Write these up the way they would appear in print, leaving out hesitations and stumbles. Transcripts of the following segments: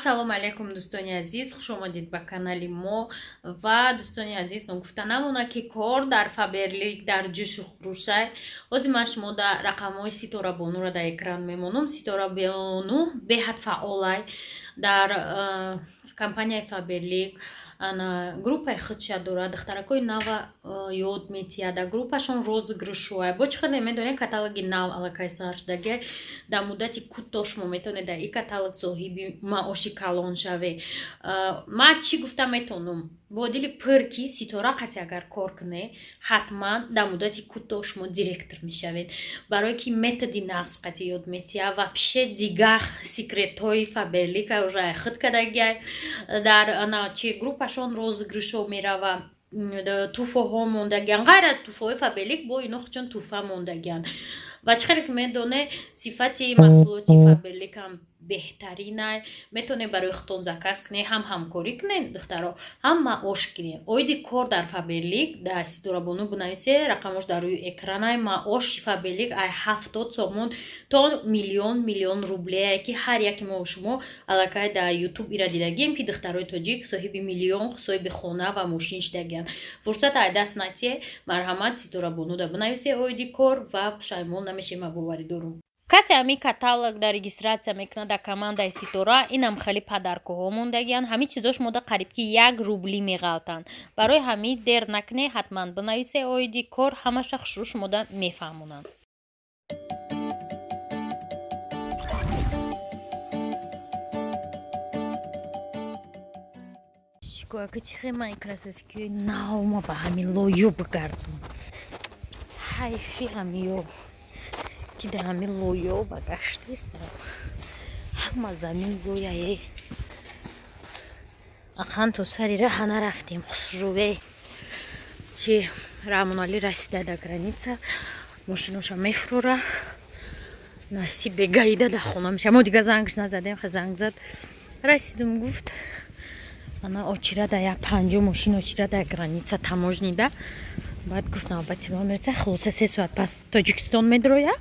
Ассалому алейкум дӯстони азиз, хуш омадед ба канали мо ва дӯстони азиз нугуфта намона ки кор дар Фаберлик дар ҷӯшу хурӯшай. ҳозир ман шумо дар рақамҳои Ситора Бонуро дар экран мемонам. Ситора Бону беҳад фаъолай дар компанияи Фаберлик группаи худша дорад, духтаракои нава ёд метиҳад, дар группашон розыгрышуай. Бо чӣ хеле медонед каталоги нав аллакай сар шудагӣ дар муддати кӯтоҳ шумо метавонед дар ин каталог соҳиби маоши калон шавед. Ман чӣ гуфта метавонам? Бо дили пур ки Ситора қатъи агар кор куне, ҳатман дар муддати кӯтоҳ шумо директор мешавед. Барое ки методи нағз қатъи ёд метиҳад ва пише дигар секретҳои Фаберлика уже худ кардагиай. Дар чи группашон розыгрышо мерава, туҳфаҳо мондагиан. ғайр аз туҳфаҳои Фаберлик бо ино худшон туҳфа мондагиан. ва чӣ хеле ки медоне сифати маҳсулоти Фаберликам беҳтаринай. Метавонед барои худтон заказ кунед, ҳам ҳамкорӣ кунед духтаро, ҳам маош гиред. оиди кор дар Фаберлик дар Ситора Бону бинависед, рақамош дар рӯи экранай. маоши Фаберлик ай 70 сомон то миллион рублее ки ҳар яки мо шумо аллакай дар ютуб ира дидагием ки духтарои тоҷик соҳиби миллион, соҳиби хона ва мошин шудагианд. фурсат ай даст натие, марҳамат Ситора Бону да бинависед оиди кор ва пушаймон намешед. ма боварӣ дорам касе ҳамин каталог дар регистратсия мекунад дар командаи Ситора, инам хеле падаркоҳо мондагианд. ҳамин чизош мода қариб ки 1 рубли меғалтанд. барои ҳамин дер накунед, ҳатман бинависед оиди кор, ҳамаша хушрӯ шумода мефаҳмонанд. Чихе ман красовки наома ба ҳамин лоё бигардум. ҳайфи ҳамиё ки дар ҳамин лоё ба гаштистам. ҳама замин лояе. ақан то сари раҳ нарафтем. хушрӯе чи Рамонали расида дар граница, мошиноша мефурора. насиб бегаида дар хона меша. мо дига зангш назадем, хе занг зад. расидум гуфт ана очира дар 1:50 мошин очира дар граница таможнида. баъд гуфт навбати ман мераса, хулоса 3 соат пас Тоҷикистон медроя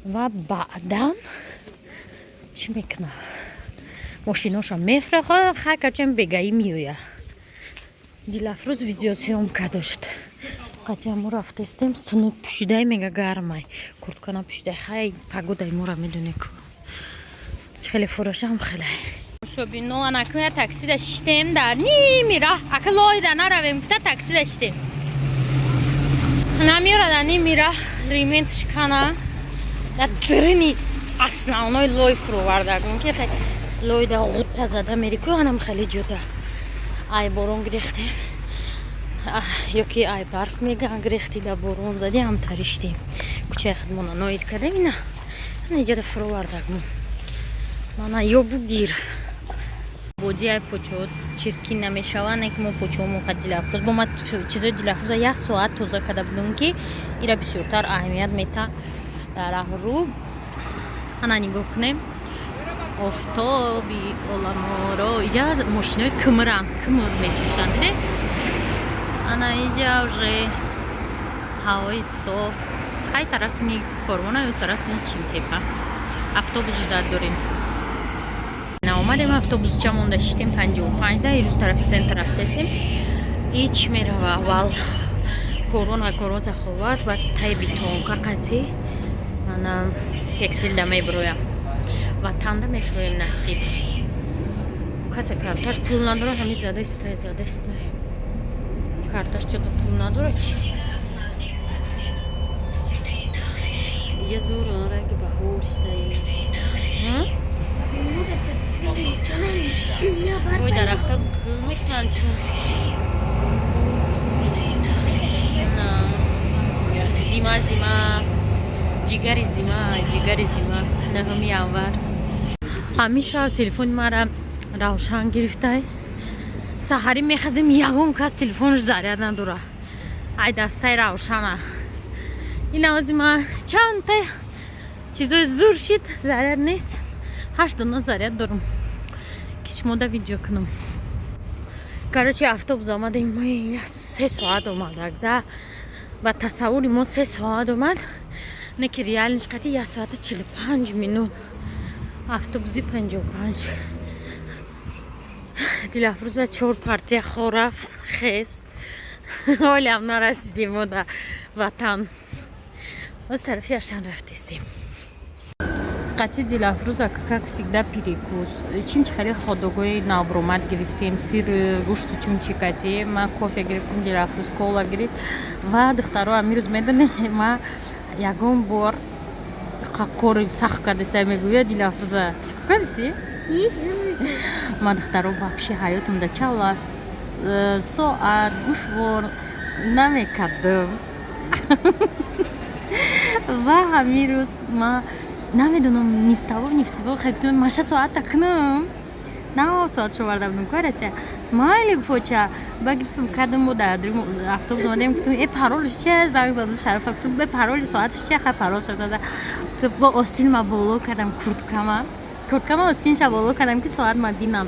ва баъдан чӣ мекуна? мошиноша мефраха, хай карчен бегаӣ меоя. Дилафрӯз видеосъёмка дошт. қатъи мо рафтестем, стунук пӯшидай, мега гармай, курткана пӯшидай. хай погодаи мора медоне ку чӣ хеле фурашам хелай. шобино анакуя такси даштем дар ними раҳ. ака лойда наравем гуфта такси даштем. намиёра дар ними раҳ ремент шикана дар дирини основной лой фуровардагон ки лойда ғутта зада мерику анам хеле ҷуда. ай борон гирехтем ё ки ай барф меган гирехти дар борон зади ам тариштем. кӯчаи худмона ноид кардем. ина иҷада фуровардагон мана ё бугир бодиай почот чиркин намешаванд. ки мо почомо қа дилафрӯз бо ма чизои дилафрӯза 1 соат тоза карда будам ки ира бисёртар аҳамият мета дар раҳрӯ. ана нигоҳ кунем офтоби оламоро. иҷа мошинои кӯмранд, кӯмр мефурӯшанд. диде ана иҷа уже ҳавои соф. ҳай тарафсини корвона ё тарафсини чимтепа автобус ждат дорем. наомадем автобусча монда шитем 55 да ирӯз тарафи центр рафтестем. ич мерава аввал корон заховат ва тай битонка қатъи ана текстилда меброям ва танда мефурӯем насиб. касе карташ пул надорад ҳамин зада истай карташ чото пул надорад чи иҷа зур ранги баҳор шудаи вой дарахта гул мекунанд чун зима ҷигари зима 9 январ. ҳамиша телефони мара равшан гирифтай. саҳарӣ мехазем, ягон кас телефонаш заряд надора. ай дастаи равшана. ина ҳозир ман чандта чизои зур шид, заряд нест. 8 дона заряд дорам ки шумода видео кунам. короче автобус омадем. мо 3 соат омадак да. ба тасаввури мо 3 соат омад. не ки реалниш қатъи 1 соати 45 минут. автобуси 55 Дилафруза 4 партия хораф хес. Олям нарасидим мо да ватан. С тарафи ашан рафтистим. Кати Дилафруза, как всегда, перекус. Чимчи ходогой на обромат грифтим, сыр, гушти чумчикати, ма кофе грифтим, Дилафруз кола грифт. Ва духтаро амирус медане ма ягон бор кори сах кадистай мегуя Дилафруза. Чико кадиси? Ма духтаро вообще ҳаётумда чала соат гушвор намекардам. Ва амирус ма намедонам ни с того ни всего хактум маша соат такнам на соат шовардам карася майли фоча багифм кадам бода дрим автобус омадем гуфтум э паролиш че занг задам шарафа гуфтум бе пароли соатиш че ха парол шуда бо остин ма боло кардам курткама остин ша боло кардам ки соат ма бинам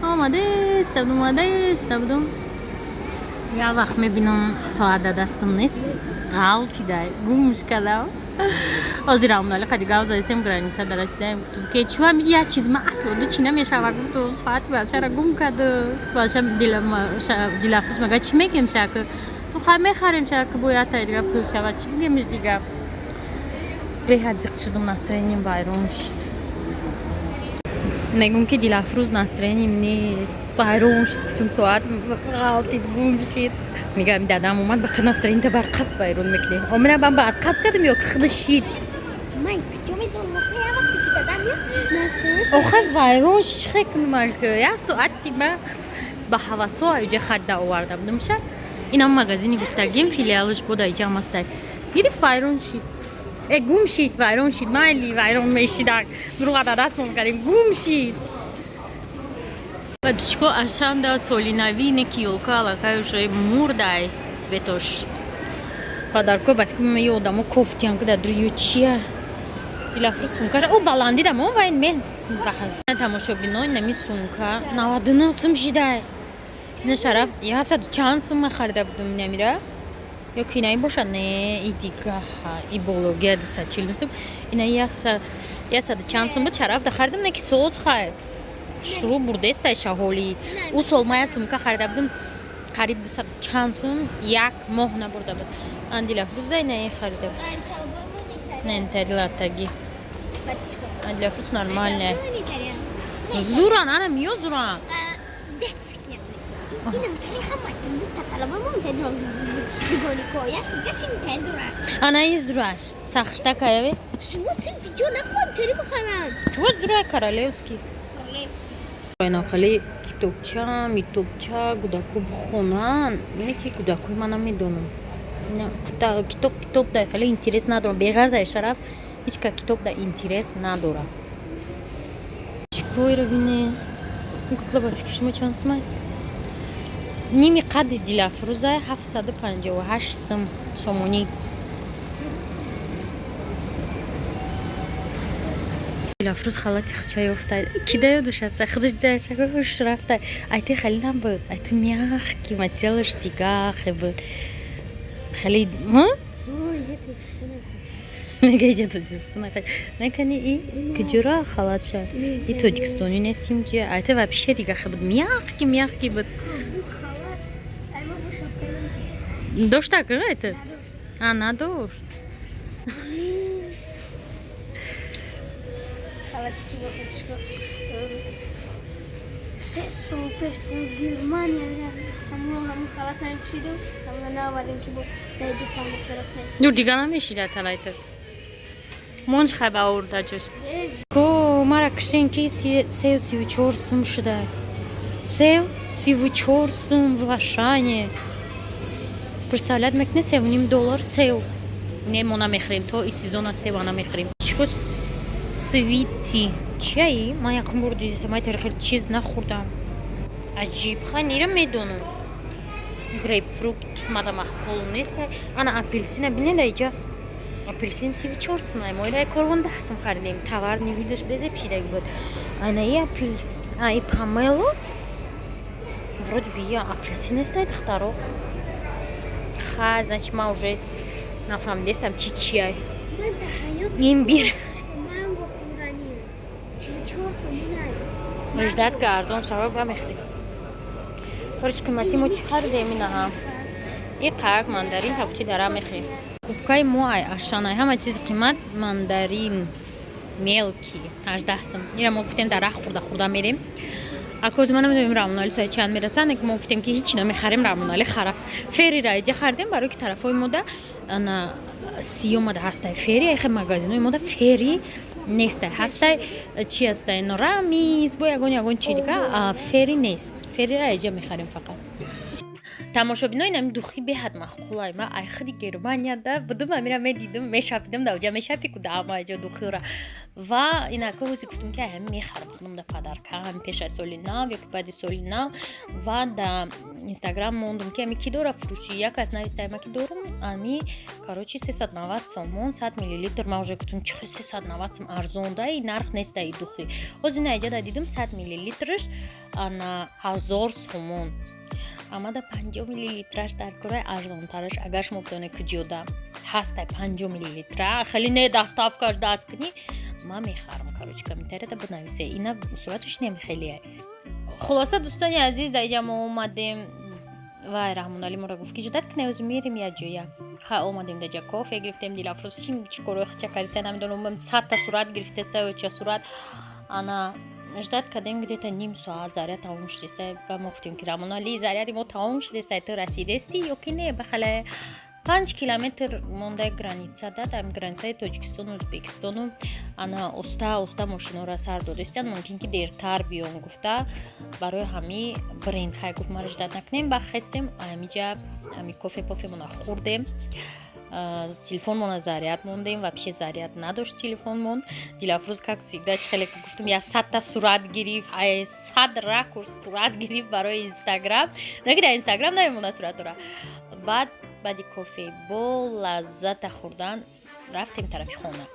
омаде стабдум я вақт мебинам соат да дастам нест ғалтидай гумш кардам ҳозир амнали қади гав задистем граница дарасидаем гуфтум ки чувам я чиз ма асло дучи намешава гуфтум соати башара гум карду баша Дилафруз мага чӣ мегем шаки ту ха мехарем шаки бояд дига пул шава чӣ бигемиш дига беҳад зиқ шудам настроениям вайрон шуд мегум ки Дилафруз настроениям нест вайрон шуд гуфтум соат ғалтид гум шид мегам дадам омад ба настроенида барқаст вайрон мекунем омина бам барқаст кардам ё ки худа шид охир вайрон шид чӣ кунам ки як соат дима ба ҳавасо аҷа хадда оварда будам ша инам магазини гуфтагим филиалаш бода иҷам астак гирифт вайрон шид гум шид вайрон шид майли вайрон мешидак дуруғада даст мон кардем гум шид Бабушко ашанда солинави неки ёлка алакай уже мурдай светош. Падарко бафки ме одаму кофтянка да дрю чия. Дилафруз сумка. О баланди да мо вайн мен. Бахаз. Тамошобиной нами сумка. Навадына сум жидай. Не шараф я сад чансум ма харда будум намира. Ё кинай боша не идига и бология да сачилмусум. Ина я сад чансум бо шараф да хардам неки соус хай. Шуру бурдестай шаҳоли ӯ сол ма як сумка харида будам қариб 200 чанд сум як моҳ набурда буд ан Дилафруздай не харида буд не интерлатаги ан Дилафруз нормальная зуран ана миё зуран ана и зураш сахта каяве чува зурай королевский Байнахали китобча, митобча, гудакуб хонан. Неки гудакуй мана медонам. Китоб да хали интерес надорам. Беғар за шараф ҳичка китоб да интерес надорам. Чикой равине. Кукла ба фикр шумо чанд сумай? Ними қадди Дилафруза 758 сум сомонӣ. Дилафруз халати хача ёфтад. Кида ёдаш аст? Худаш дидаш хуш рафтад. Айти хали нам буд. Айти мягкий, материалаш тигахи буд. Хали, ҳа? Мега иҷа тоҷикистон хай. Накани и киҷура халатша. И тоҷикистони нестим ҷи. Айти вообще тигахи буд. Мягкий буд. Дошта ки айти? А, надошт. Ses soğuklaştı Gürmanya hamı halatayım şidu hamı ne avadım ki bu derece sandı çarapne. Dur digana meşida talaytı. Monç xaba orda jus. Ko mara kişenki sev 34 сум шуда. Sev 34 сум в Ашане. Представлять мекне $7 сев. Не мона мехрим то и сезона севана мехрим. Чико свити чай ма якум бор дидам ай тарихи чиз нахурдам аҷиб ханира медонам грейпфрут мада маҳқул нест ана апелсина бинеда иҷа апелсин 34 сум моида корвон 10 сум харидем товарни видош безе пишидаги буд ана и апел и помело вроде би я апелсин нест духтаро ха значит ма уже нафаҳмидестам чи чиай имбир مجدد که ارزان شباب هم اخری короче қимати мо чӣ хардем инаҳа ин қак мандарин табучи дара мехрем губкаи мо ай ашанай ҳама чизи қимат мандарин мелки 18 сом ира мо гуфтем дара хурда мерем акози ма намедонем рамонали соати чанд мерасанд мо гуфтем ки ҳеҷ намехарем рамонали хара ферира иҷа хардем барои ки тарафҳои мода ана си омада ҳастай фери айхе магазинои мода фери нестай ҳастай чи ҳастай рамиз бо ягон чи дига фери нест ферира иҷа мехарем фақат тамошобинои нами духи беҳад маъқулай ма айхиди германияда будум амира медидум мешапидум давҷа мешапику даама иҷо духиора ва инака рӯзи гуфтум ки ами мехарам хонам да падаркам пеш аз соли нав ёки баъди соли нав ва да инстаграм мондум ки ами ки дора фурӯшӣ як аз навистаи ма ки дорум ами короче 390 сомон 100 миллилитр ма уже гуфтум чихи 390 сом арзонда и нарх неста и духи ҳозир наиҷа да дидум 100 миллилитраш ана 1000 сомон амада 50 миллилитраш дар кораи арзонтараш агар шумо бидонед куҷода ҳастай 50 миллилитра хеле не доставкаш дат кунӣ ма мехарам короче комментарияда бинависе ина сураташ неми хеле хулоса дӯстони азиз дар иҷа мо омадем вай раҳмонали моро гуфт ки ҷудат кунем ӯзи мерим як ҷоя ха омадем даҷа кофе гирифтем дилафрӯз чӣ корои хича кардиса намедонам 100 та сурат гирифтеса ё ча сурат ана ждат кардем где-то ним соат заряд тамом шудеста ва мо гуфтем ки рамонали заряди мо тамом шудеста ту расидестӣ ё ки не бахале 5 километр монда граница да дар границаи тоҷикистону ӯзбекистону ана оста мошинора сар додестиянд мумкин ки дертар биём гуфта барои ҳами бренд хай гуфт маро ждат накунем ба хестем амиҷа ами кофемона хӯрдем телефонмона заряд мондем вообще заряд надошт телефонмон дилафрӯз как всегда хеле гуфтум я 100 та сурат гирифт 100 ракурс сурат гирифт барои инстаграм наки дар инстаграм намемона сурат дора баъди кофе бо лаззата хӯрдан рафтем тарафи хона